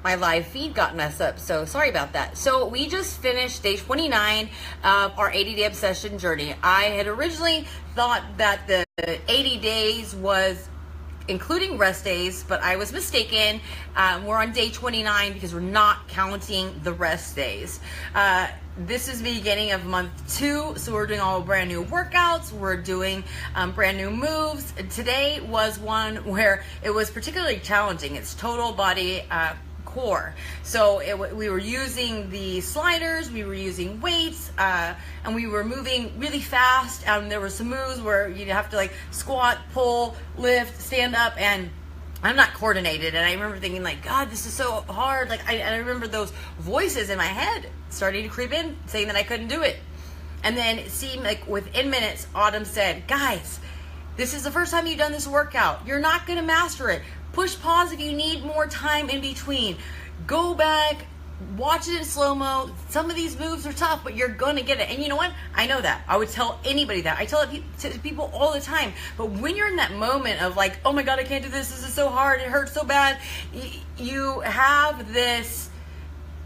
my live feed got messed up, so sorry about that. So we just finished day 29 of our 80-day obsession journey. I had originally thought that the 80 days was including rest days, but I was mistaken. We're on day 29 because we're not counting the rest days. This is the beginning of month 2, so we're doing all brand new workouts, we're doing brand new moves. Today was one where it was particularly challenging. It's total body core. So we were using the sliders, we were using weights, and we were moving really fast. There were some moves where you'd have to like squat, pull, lift, stand up, and I'm not coordinated. And I remember thinking like, God, this is so hard. Like I remember those voices in my head starting to creep in saying that I couldn't do it. And then it seemed like within minutes, Autumn said, guys, this is the first time you've done this workout. You're not going to master it. Push pause if you need more time in between. Go back, watch it in slow-mo. Some of these moves are tough, but you're going to get it. And you know what? I know that. I would tell anybody that. I tell it to people all the time. But when you're in that moment of like, oh my God, I can't do this. This is so hard. It hurts so bad. You have this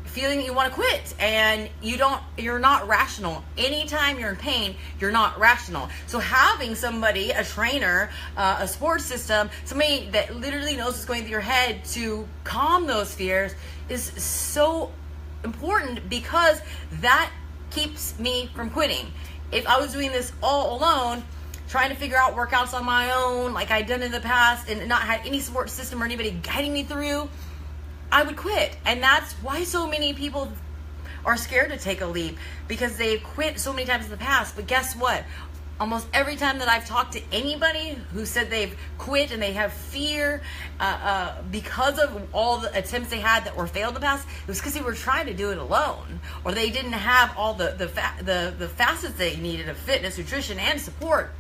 feeling that you want to quit, and you're not rational. Anytime you're in pain, you're not rational. So having somebody, a trainer, a support system, somebody that literally knows what's going through your head to calm those fears is so important, because that keeps me from quitting. If I was doing this all alone, trying to figure out workouts on my own like I'd done in the past and not had any support system or anybody guiding me through, I would quit. And that's why so many people are scared to take a leap, because they've quit so many times in the past. But guess what? Almost every time that I've talked to anybody who said they've quit and they have fear because of all the attempts they had that were failed in the past, it was because they were trying to do it alone, or they didn't have all the facets they needed of fitness, nutrition, and support.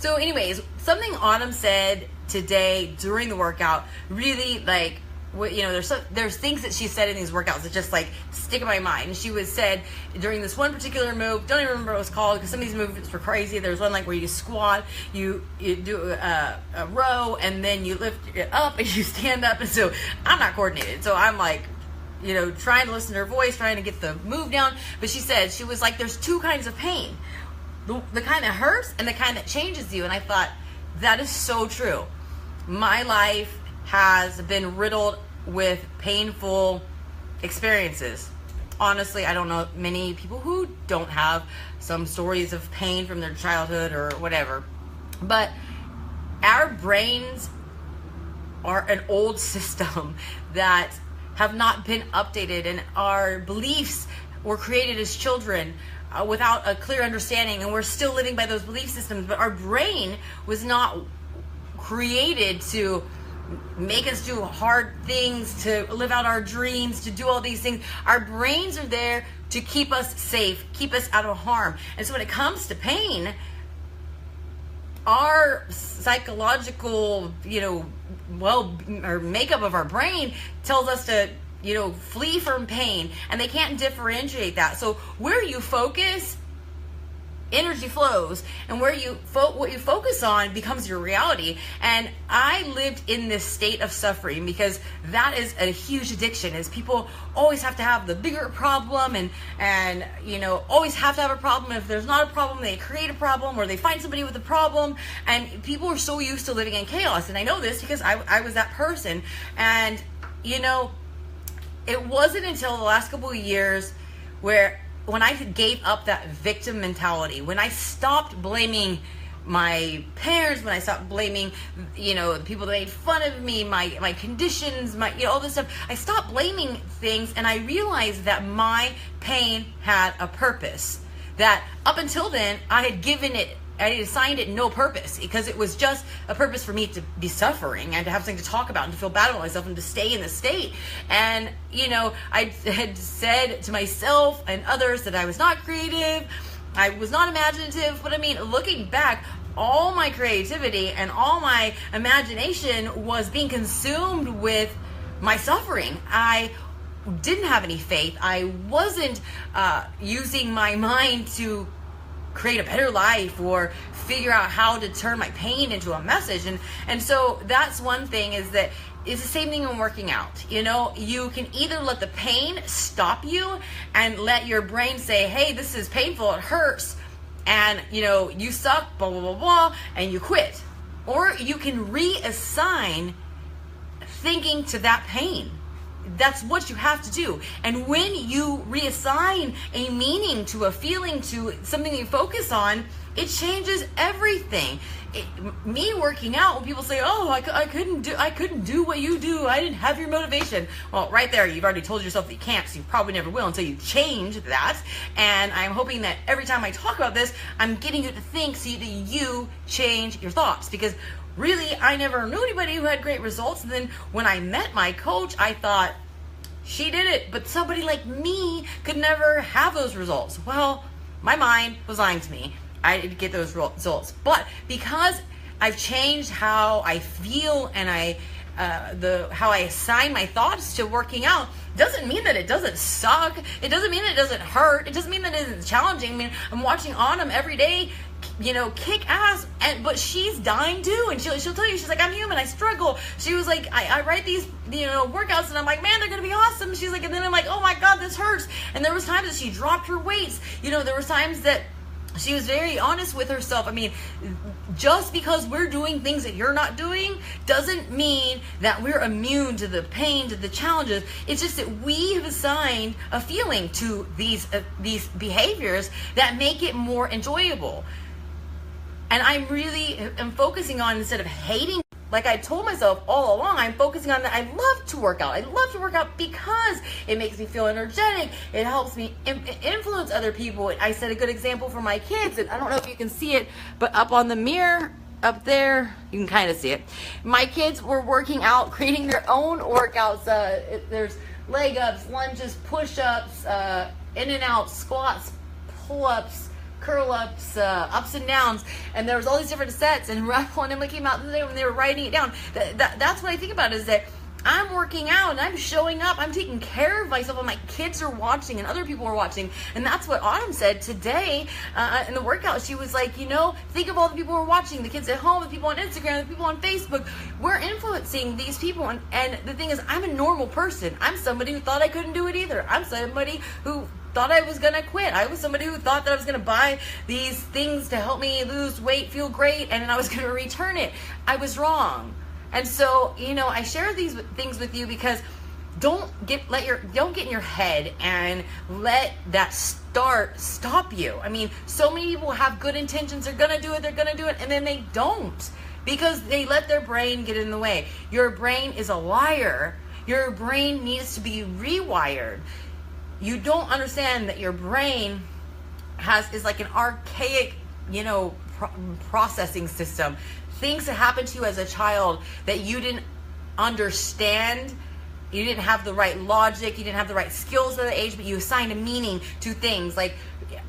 So anyways, something Autumn said today during the workout really like, you know, there's things that she said in these workouts that just like stick in my mind. And she was said during this one particular move, don't even remember what it was called because some of these movements were crazy. There's one like where you squat, you do a row, and then you lift it up and you stand up. And so I'm not coordinated, so I'm like, you know, trying to listen to her voice, trying to get the move down. But she said, she was like, there's two kinds of pain, the kind that hurts and the kind that changes you. And I thought, that is so true. My life has been riddled with painful experiences. Honestly, I don't know many people who don't have some stories of pain from their childhood or whatever. But our brains are an old system that have not been updated, and our beliefs were created as children without a clear understanding, and we're still living by those belief systems. But our brain was not created to make us do hard things, to live out our dreams, to do all these things. Our brains are there to keep us safe, keep us out of harm. And so when it comes to pain, our psychological, or makeup of our brain tells us to, flee from pain, and they can't differentiate that. So where you focus, energy flows, and where what you focus on becomes your reality. And I lived in this state of suffering because that is a huge addiction, is people always have to have the bigger problem and always have to have a problem. If there's not a problem, they create a problem, or they find somebody with a problem. And people are so used to living in chaos. And I know this because I was that person. And it wasn't until the last couple of years when I gave up that victim mentality, when I stopped blaming my parents, when I stopped blaming, the people that made fun of me, my conditions, all this stuff, I stopped blaming things, and I realized that my pain had a purpose. That up until then, I had assigned it no purpose, because it was just a purpose for me to be suffering and to have something to talk about and to feel bad about myself and to stay in the state. And, I had said to myself and others that I was not creative, I was not imaginative. But looking back, all my creativity and all my imagination was being consumed with my suffering. I didn't have any faith. I wasn't using my mind to create a better life or figure out how to turn my pain into a message. And so that's one thing, is that it's the same thing in working out. You know, you can either let the pain stop you and let your brain say, hey, this is painful, it hurts, and you know, you suck, blah, blah, blah, blah, and you quit. Or you can reassign thinking to that pain. That's what you have to do. And when you reassign a meaning to a feeling, to something you focus on, it changes everything. Me working out, when people say, oh, I couldn't do what you do, I didn't have your motivation. Well, right there, you've already told yourself that you can't, so you probably never will until you change that. And I'm hoping that every time I talk about this, I'm getting you to think so that you change your thoughts. Because really, I never knew anybody who had great results. And then when I met my coach, I thought, she did it, but somebody like me could never have those results. Well, my mind was lying to me. I didn't get those results. But because I've changed how I feel and how I assign my thoughts to working out, doesn't mean that it doesn't suck. It doesn't mean that it doesn't hurt. It doesn't mean that it isn't challenging. I mean, I'm watching Autumn every day, you know, kick ass, but she's dying too, and she'll tell you, she's like, I'm human, I struggle. She was like, I write these, you know, workouts, and I'm like, man, they're gonna be awesome. She's like, and then I'm like, oh my god, this hurts. And there was times that she dropped her weights. You know, there was times that she was very honest with herself. I mean, just because we're doing things that you're not doing doesn't mean that we're immune to the pain, to the challenges. It's just that we have assigned a feeling to these behaviors that make it more enjoyable. And I'm focusing on, instead of hating, like I told myself all along, I'm focusing on that. I love to work out. I love to work out because it makes me feel energetic. It helps me influence other people. I set a good example for my kids, and I don't know if you can see it, but up on the mirror, up there, you can kind of see it. My kids were working out, creating their own workouts. There's leg ups, lunges, push-ups, in and out, squats, pull-ups, curl ups, ups and downs, and there was all these different sets. And Raquel and Emily came out today when they were writing it down. That's what I think about, is that I'm working out and I'm showing up, I'm taking care of myself, and my kids are watching and other people are watching. And that's what Autumn said today in the workout. She was like, you know, think of all the people who are watching, the kids at home, the people on Instagram, the people on Facebook. We're influencing these people, and the thing is, I'm a normal person. I'm somebody who thought I couldn't do it either. I'm somebody who thought I was gonna quit. I was somebody who thought that I was gonna buy these things to help me lose weight, feel great, and then I was gonna return it. I was wrong. And so, you know, I share these things with you because don't get in your head and let that stop you. I mean, so many people have good intentions. They're gonna do it, and then they don't, because they let their brain get in the way. Your brain is a liar. Your brain needs to be rewired. You don't understand that your brain is like an archaic, you know, processing system. Things that happened to you as a child that you didn't understand, you didn't have the right logic, you didn't have the right skills at the age, but you assigned a meaning to things. Like,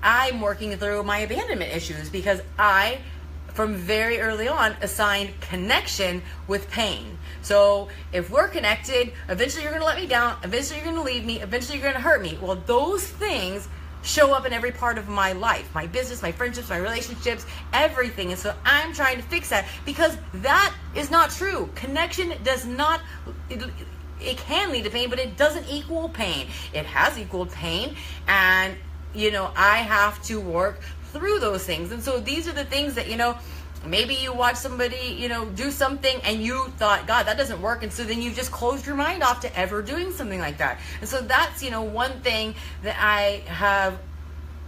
I'm working through my abandonment issues because I, from very early on, assigned connection with pain. So if we're connected, eventually you're going to let me down, eventually you're going to leave me, eventually you're going to hurt me. Well, those things show up in every part of my life, my business, my friendships, my relationships, everything. And so I'm trying to fix that, because that is not true. Connection does not, it can lead to pain, but it doesn't equal pain. It has equaled pain, and, you know, I have to work through those things. And so these are the things that, you know, maybe you watch somebody, you know, do something and you thought, God, that doesn't work. And so then you just closed your mind off to ever doing something like that. And so that's, you know, one thing that I have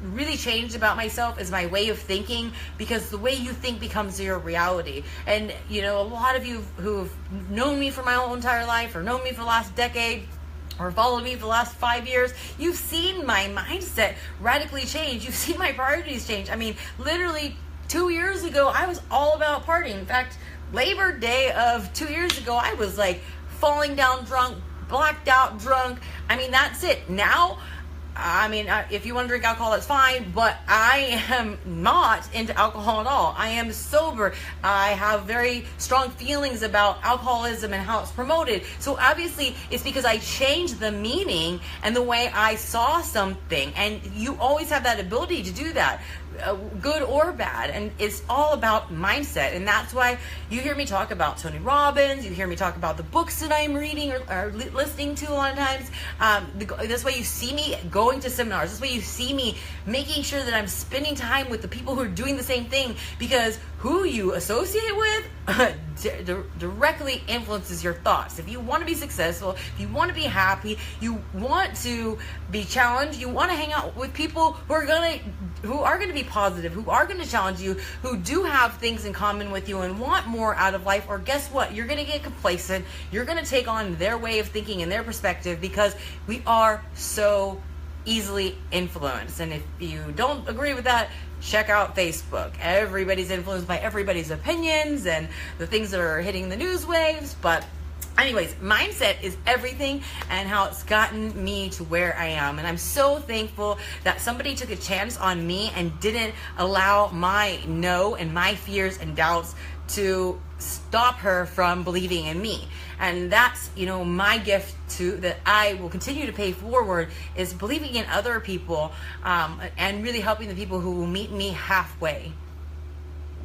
really changed about myself is my way of thinking, because the way you think becomes your reality. And, you know, a lot of you who've known me for my whole entire life, or known me for the last decade, or followed me for the last 5 years, you've seen my mindset radically change. You've seen my priorities change. I mean, literally 2 years ago, I was all about partying. In fact, Labor Day of 2 years ago, I was like falling down drunk, blacked out drunk. I mean, that's it. Now, I mean, if you want to drink alcohol, that's fine, but I am not into alcohol at all. I am sober. I have very strong feelings about alcoholism and how it's promoted. So obviously, it's because I changed the meaning and the way I saw something. And you always have that ability to do that. good or bad. And it's all about mindset. And that's why you hear me talk about Tony Robbins. You hear me talk about the books that I'm reading or listening to a lot of times. That's why you see me going to seminars. That's why you see me making sure that I'm spending time with the people who are doing the same thing, because who you associate with directly influences your thoughts. If you want to be successful, if you want to be happy, you want to be challenged, you want to hang out with people who are going to be positive, who are going to challenge you, who do have things in common with you and want more out of life, or guess what? You're going to get complacent. You're going to take on their way of thinking and their perspective, because we are so easily influenced. And if you don't agree with that, check out Facebook. Everybody's influenced by everybody's opinions and the things that are hitting the news waves. But anyways, mindset is everything, and how it's gotten me to where I am. And I'm so thankful that somebody took a chance on me and didn't allow my no and my fears and doubts to stop her from believing in me. And that's, my gift that I will continue to pay forward, is believing in other people, and really helping the people who will meet me halfway.